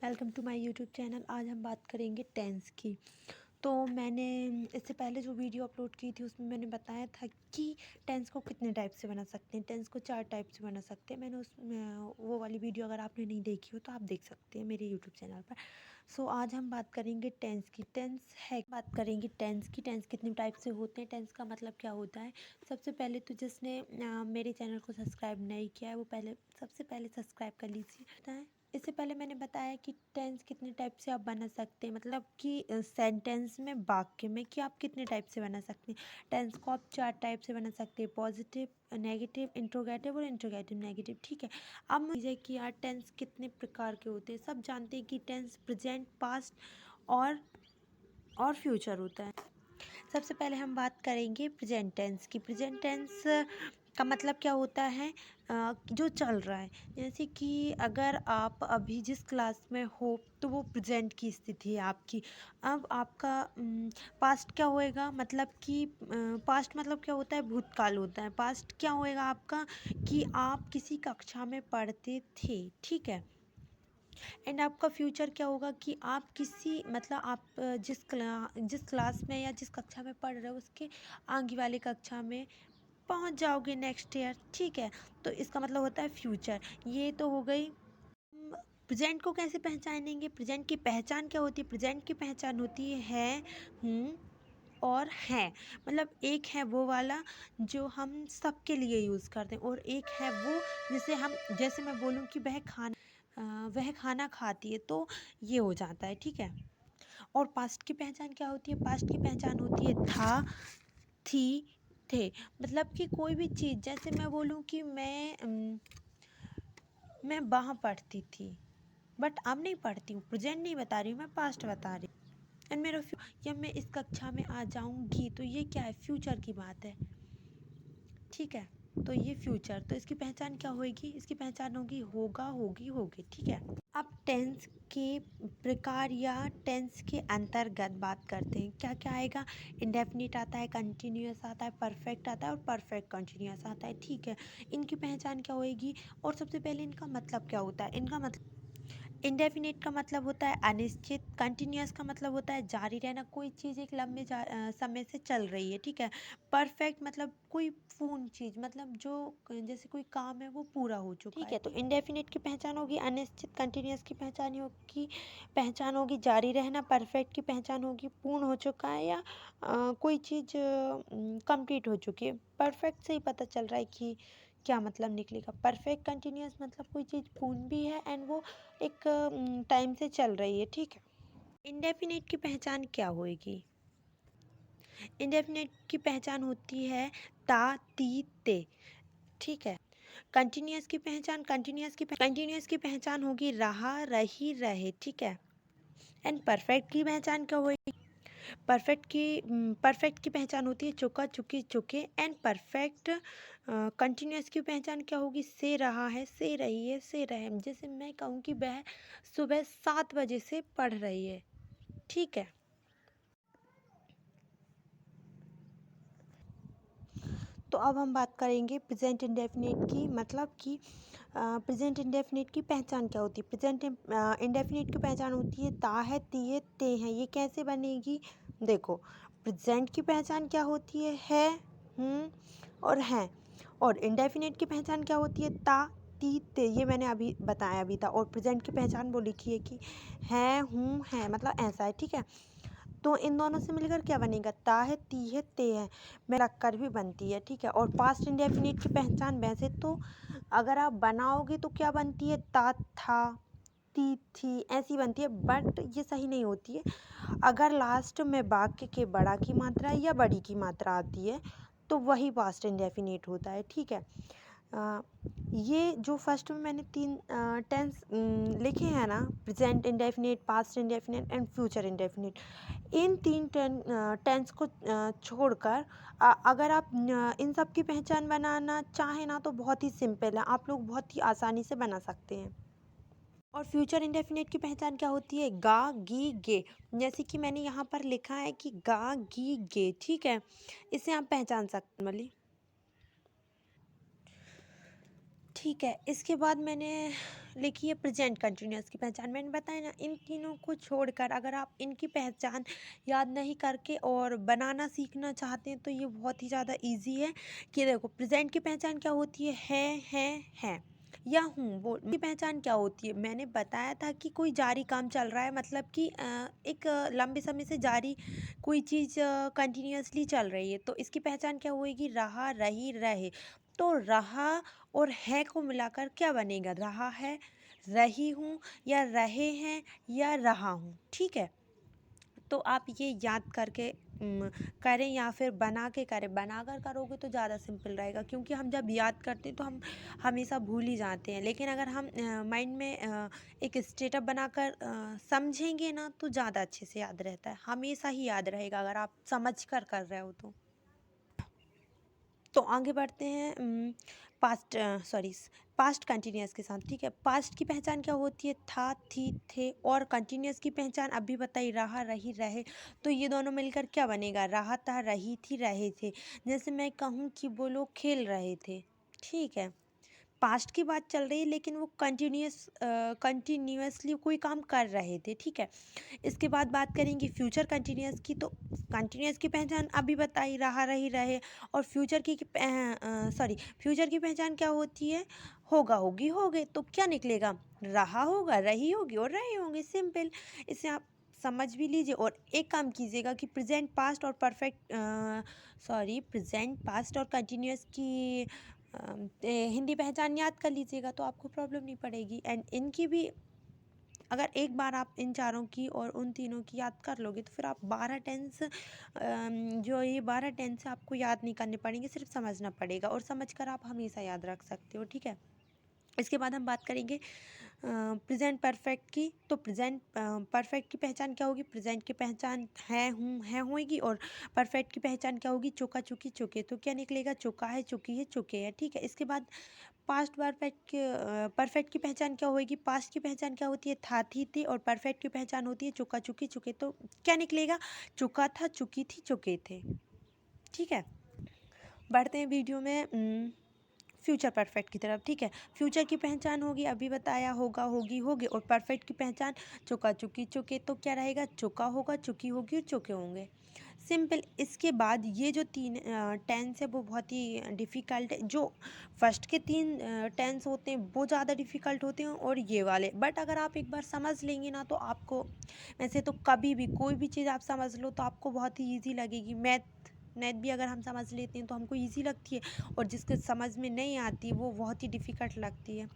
Welcome to my YouTube channel. आज हम बात करेंगे टेंस की। तो मैंने इससे पहले जो वीडियो अपलोड की थी उसमें मैंने बताया था कि टेंस को कितने टाइप से बना सकते हैं। टेंस को 4 टाइप से बना सकते हैं। मैंने वो वाली वीडियो अगर आपने नहीं देखी हो तो आप देख सकते हैं मेरे यूट्यूब चैनल पर। सो आज हम बात करेंगे टेंस की। बात करेंगे टेंस की। टेंस कितने टाइप से होते हैं, टेंस का मतलब क्या होता है। सबसे पहले तो जिसने मेरे चैनल को सब्सक्राइब नहीं किया है वो सबसे पहले सब्सक्राइब कर लीजिए। इससे पहले मैंने बताया कि टेंस कितने टाइप से आप बना सकते हैं, मतलब कि सेंटेंस में, वाक्य में, कि आप कितने टाइप से बना सकते हैं। टेंस को आप 4 टाइप से बना सकते हैं, पॉजिटिव, नेगेटिव, इंट्रोगेटिव और इंट्रोगेटिव नेगेटिव। ठीक है। अब मुझे कि यार टेंस कितने प्रकार के होते हैं। सब जानते हैं कि टेंस प्रेजेंट, पास्ट और फ्यूचर होता है। सबसे पहले हम बात करेंगे प्रेजेंट टेंस की। प्रेजेंट टेंस का मतलब क्या होता है, जो चल रहा है। जैसे कि अगर आप अभी जिस क्लास में हो तो वो प्रेजेंट की स्थिति है आपकी। अब आपका पास्ट क्या होएगा, मतलब कि पास्ट मतलब क्या होता है, भूतकाल होता है। पास्ट क्या होएगा आपका कि आप किसी कक्षा में पढ़ते थे। ठीक है। एंड आपका फ्यूचर क्या होगा कि आप किसी, मतलब आप जिस क्लास में या जिस कक्षा में पढ़ रहे हो उसके आगे वाली कक्षा में पहुंच जाओगे नेक्स्ट ईयर। ठीक है। तो इसका मतलब होता है फ्यूचर। ये तो हो गई। प्रेजेंट को कैसे पहचानेंगे, प्रेजेंट की पहचान क्या होती है। प्रेजेंट की पहचान होती है हूँ और है। मतलब एक है वो वाला जो हम सबके लिए यूज़ करते हैं, और एक है वो जैसे मैं बोलूँ कि वह खाना खाती है, तो ये हो जाता है। ठीक है। और पास्ट की पहचान क्या होती है। पास्ट की पहचान होती है था, थी, थे। मतलब कि कोई भी चीज़, जैसे मैं बोलूँ कि मैं वहाँ पढ़ती थी बट अब नहीं पढ़ती हूँ। प्रेजेंट नहीं बता रही हूँ, मैं पास्ट बता रही हूँ। एंड या मैं इस कक्षा में आ जाऊँगी, तो ये क्या है, फ्यूचर की बात है। ठीक है। तो ये फ्यूचर, तो इसकी पहचान क्या होगी, इसकी पहचान होगी होगा, होगी, होगी। ठीक है। अब टेंस के प्रकार या टेंस के अंतर्गत बात करते हैं। क्या क्या आएगा। इंडेफिनिट आता है, कंटिन्यूअस आता है, परफेक्ट आता है और परफेक्ट कंटिन्यूअस आता है। ठीक है। इनकी पहचान क्या होएगी, और सबसे पहले इनका मतलब क्या होता है। इनका मतलब, इंडेफिनिट का मतलब होता है अनिश्चित। कंटिन्यूअस का मतलब होता है जारी रहना, कोई चीज़ एक लंबे समय से चल रही है। ठीक है। परफेक्ट मतलब कोई पूर्ण चीज़, मतलब जो जैसे कोई काम है वो पूरा हो चुका है। ठीक है। तो इंडेफिनिट की पहचान होगी अनिश्चित, कंटिन्यूअस की पहचान होगी जारी रहना, परफेक्ट की पहचान होगी पूर्ण हो चुका है या कोई चीज़ कंप्लीट हो चुकी है। परफेक्ट से ही पता चल रहा है कि क्या मतलब निकलेगा। परफेक्ट कंटिन्यूअस मतलब कोई चीज़ पूर्ण भी है एंड वो एक टाइम से चल रही है। ठीक है। इंडेफिनिट की पहचान क्या होएगी। इंडेफिनिट की पहचान होती है ता, ती, ते। ठीक है। कंटिन्यूअस की पहचान होगी रहा, रही, रहे। ठीक है। एंड परफेक्ट की पहचान क्या होगी। परफेक्ट की पहचान होती है चुका, चुकी, चुके। एंड परफेक्ट कंटिन्यूअस की पहचान क्या होगी, से रहा है, से रही है, से रहे। जैसे मैं कहूँ कि वह सुबह 7 बजे से पढ़ रही है। ठीक है। तो अब हम बात करेंगे प्रेजेंट इंडेफिनिट की, मतलब कि प्रेजेंट इंडेफिनिट की पहचान क्या होती है। प्रेजेंट इंडेफिनिट की पहचान होती है ता है, ती है, ते हैं। ये कैसे बनेगी, देखो। प्रेजेंट की पहचान क्या होती है हूँ और हैं। और इंडेफिनिट की पहचान क्या होती है ता, ती, ते। ये मैंने अभी बताया भी था। और प्रेजेंट की पहचान वो लिखी है कि है, हूँ, है, मतलब ऐसा है। ठीक है। तो इन दोनों से मिलकर क्या बनेगा, ता है, ती है, ते है, मिलकर कर भी बनती है। ठीक है। और पास्ट इंडेफिनिट की पहचान वैसे तो अगर आप बनाओगे तो क्या बनती है, ता, था, ती, थी, ऐसी बनती है। बट ये सही नहीं होती है। अगर लास्ट में वाक्य के बड़ा की मात्रा या बड़ी की मात्रा आती है तो वही पास्ट इंडेफिनिट होता है। ठीक है। ये जो फर्स्ट में मैंने 3 टेंस लिखे हैं ना, present indefinite, past indefinite and future indefinite, इन 3 टेंस को छोड़कर अगर आप इन सब की पहचान बनाना चाहें ना तो बहुत ही सिंपल है, आप लोग बहुत ही आसानी से बना सकते हैं। और फ्यूचर इंडेफिनिट की पहचान क्या होती है, गा, गी, गे। जैसे कि मैंने यहाँ पर लिखा है कि गा, गी, गे। ठीक है। इसे आप पहचान सकते हैं। ठीक है, इसके बाद मैंने लिखी है प्रेजेंट कंटिन्यूअस की पहचान। मैंने बताया ना, इन तीनों को छोड़कर अगर आप इनकी पहचान याद नहीं करके और बनाना सीखना चाहते हैं तो ये बहुत ही ज़्यादा ईजी है। कि देखो, प्रेजेंट की पहचान क्या होती है या हूँ, वो की पहचान क्या होती है। मैंने बताया था कि कोई जारी काम चल रहा है, मतलब कि एक लंबे समय से जारी कोई चीज़ कंटिन्यूअसली चल रही है, तो इसकी पहचान क्या होएगी, रहा, रही, रहे। तो रहा और है को मिलाकर क्या बनेगा, रहा है, रही हूँ, या रहे हैं, या रहा हूँ। ठीक है, तो आप ये याद करके करें या फिर बना के करें। बनाकर करोगे तो ज़्यादा सिंपल रहेगा, क्योंकि हम जब याद करते हैं तो हम हमेशा भूल ही जाते हैं। लेकिन अगर हम माइंड में एक स्टेटअप बनाकर समझेंगे ना, तो ज़्यादा अच्छे से याद रहता है, हमेशा ही याद रहेगा अगर आप समझ कर रहे हो तो आगे बढ़ते हैं पास्ट कंटिन्यूअस के साथ। ठीक है, पास्ट की पहचान क्या होती है, था, थी, थे। और कंटिन्यूअस की पहचान अभी बताई, रहा, रही, रहे। तो ये दोनों मिलकर क्या बनेगा, रहा था, रही थी, रहे थे। जैसे मैं कहूँ कि वो लोग खेल रहे थे। ठीक है, पास्ट की बात चल रही है लेकिन वो कंटिन्यूअसली कोई काम कर रहे थे। ठीक है, इसके बाद बात करेंगे फ्यूचर कंटिन्यूअस की। तो कंटिन्यूअस की पहचान अभी बताई, रहा, रही, रहे। और फ्यूचर की पहचान क्या होती है, होगा, होगी, होगे। तो क्या निकलेगा, रहा होगा, रही होगी और रहे होंगे। सिंपल। इसे आप समझ भी लीजिए और एक काम कीजिएगा कि प्रेजेंट पास्ट और कंटिन्यूअस की हिंदी पहचान याद कर लीजिएगा, तो आपको प्रॉब्लम नहीं पड़ेगी। एंड इनकी भी अगर एक बार आप इन चारों की और उन तीनों की याद कर लोगे तो फिर आप 12 टेंस जो ये 12 टेंस आपको याद नहीं करने पड़ेंगे, सिर्फ समझना पड़ेगा और समझकर आप हमेशा याद रख सकते हो। ठीक है, इसके बाद हम बात करेंगे प्रेजेंट परफेक्ट की। तो प्रेजेंट परफेक्ट की पहचान क्या होगी, प्रेजेंट की पहचान है, हूँ, है, होगी। और परफेक्ट की पहचान क्या होगी, चुका, चुकी, चुके। तो क्या निकलेगा, चुका है, चुकी है, चुके हैं। ठीक है, इसके बाद पास्ट परफेक्ट की पहचान क्या होगी, पास्ट की पहचान क्या होती है, था, थी, और परफेक्ट की पहचान होती है चुका, चुकी, चुके। तो क्या निकलेगा, चुका था, चुकी थी, चुके थे। ठीक है, बढ़ते हैं वीडियो में फ्यूचर परफेक्ट की तरफ। ठीक है, फ्यूचर की पहचान होगी, अभी बताया, होगा, होगी, होगे। और परफेक्ट की पहचान चुका, चुकी, चुके। तो क्या रहेगा, चुका होगा, चुकी होगी और चुके होंगे। सिंपल। इसके बाद ये जो तीन टेंस है वो बहुत ही डिफ़िकल्ट है। जो फर्स्ट के तीन टेंस होते हैं वो ज़्यादा डिफ़िकल्ट होते हैं और ये वाले। बट अगर आप एक बार समझ लेंगे ना तो आपको, वैसे तो कभी भी कोई भी चीज़ आप समझ लो तो आपको बहुत ही ईजी लगेगी। मैथ भी अगर हम समझ लेते हैं तो हमको ईजी लगती है, और जिसके समझ में नहीं आती वो बहुत ही डिफ़िकल्ट लगती है।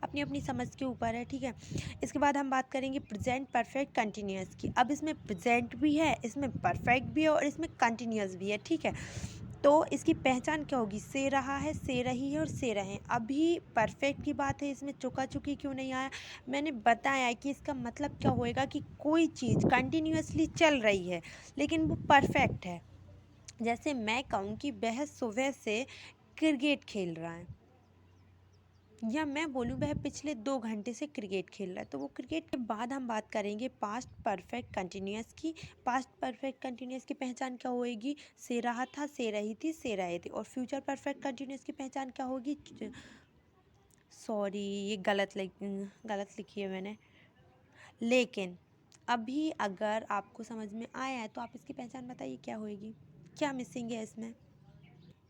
अपनी अपनी समझ के ऊपर है। ठीक है, इसके बाद हम बात करेंगे प्रेजेंट परफेक्ट कंटिन्यूअस की। अब इसमें प्रेजेंट भी है, इसमें परफेक्ट भी है और इसमें कंटिन्यूअस भी है। ठीक है, तो इसकी पहचान क्या होगी, से रहा है, से रही है और से रहे। अभी परफेक्ट की बात है, इसमें चुका, चुकी क्यों नहीं आया। मैंने बताया है कि इसका मतलब क्या होएगा कि कोई चीज़ कंटिन्यूअसली चल रही है लेकिन वो परफेक्ट है। जैसे मैं कहूँ कि वह सुबह से क्रिकेट खेल रहा है, या मैं बोलूँ वह पिछले 2 घंटे से क्रिकेट खेल रहा है। तो वो क्रिकेट के बाद हम बात करेंगे पास्ट परफेक्ट कंटिन्यूअस की। पास्ट परफेक्ट कंटिन्यूअस की पहचान क्या होएगी, से रहा था, से रही थी, से रहे थे। और फ्यूचर परफेक्ट कंटिन्यूअस की पहचान क्या होगी, सॉरी ये गलत लिखी है मैंने। लेकिन अभी अगर आपको समझ में आया है तो आप इसकी पहचान बताइए क्या होएगी, क्या मिसिंग है इसमें।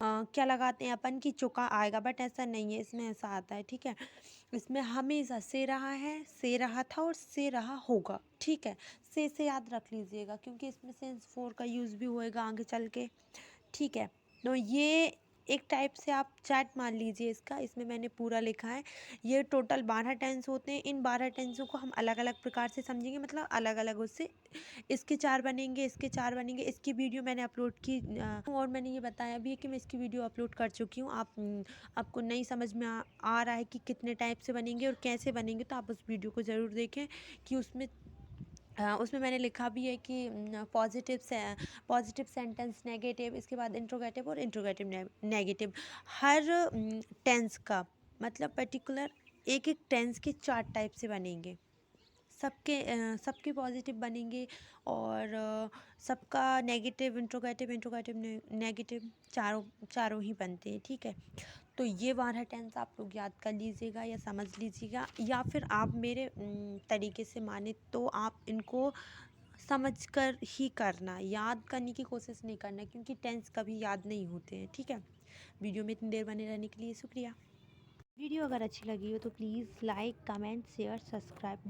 क्या लगाते हैं अपन की चुका आएगा, बट ऐसा नहीं है, इसमें ऐसा आता है। ठीक है, इसमें हमेशा से रहा है, से रहा था और से रहा होगा। ठीक है, से याद रख लीजिएगा क्योंकि इसमें सेंस फोर का यूज़ भी होएगा आगे चल के। ठीक है, तो ये एक टाइप से आप चैट मान लीजिए इसका। इसमें मैंने पूरा लिखा है। ये टोटल 12 टेंस होते हैं। इन 12 टेंसों को हम अलग अलग प्रकार से समझेंगे, मतलब अलग अलग उससे इसके 4 बनेंगे, इसके 4 बनेंगे। इसकी वीडियो मैंने अपलोड की और मैंने ये बताया भी है कि मैं इसकी वीडियो अपलोड कर चुकी हूँ। आपको नहीं समझ में आ रहा है कि कितने टाइप से बनेंगे और कैसे बनेंगे तो आप उस वीडियो को ज़रूर देखें कि उसमें मैंने लिखा भी है कि पॉजिटिव सेंटेंस, नेगेटिव, इसके बाद इंट्रोगेटिव और इंट्रोगेटिव नेगेटिव। हर टेंस का मतलब पर्टिकुलर एक एक टेंस के 4 टाइप से बनेंगे। सबके पॉजिटिव बनेंगे और सबका नेगेटिव, इंट्रोगेटिव नेगेटिव चारों ही बनते हैं। ठीक है, तो ये 12 टेंस आप लोग याद कर लीजिएगा या समझ लीजिएगा, या फिर आप मेरे तरीके से माने तो आप इनको समझ कर ही करना, याद करने की कोशिश नहीं करना, क्योंकि टेंस कभी याद नहीं होते हैं। ठीक है, वीडियो में इतनी देर बने रहने के लिए शुक्रिया। वीडियो अगर अच्छी लगी हो तो please like, comment, share, subscribe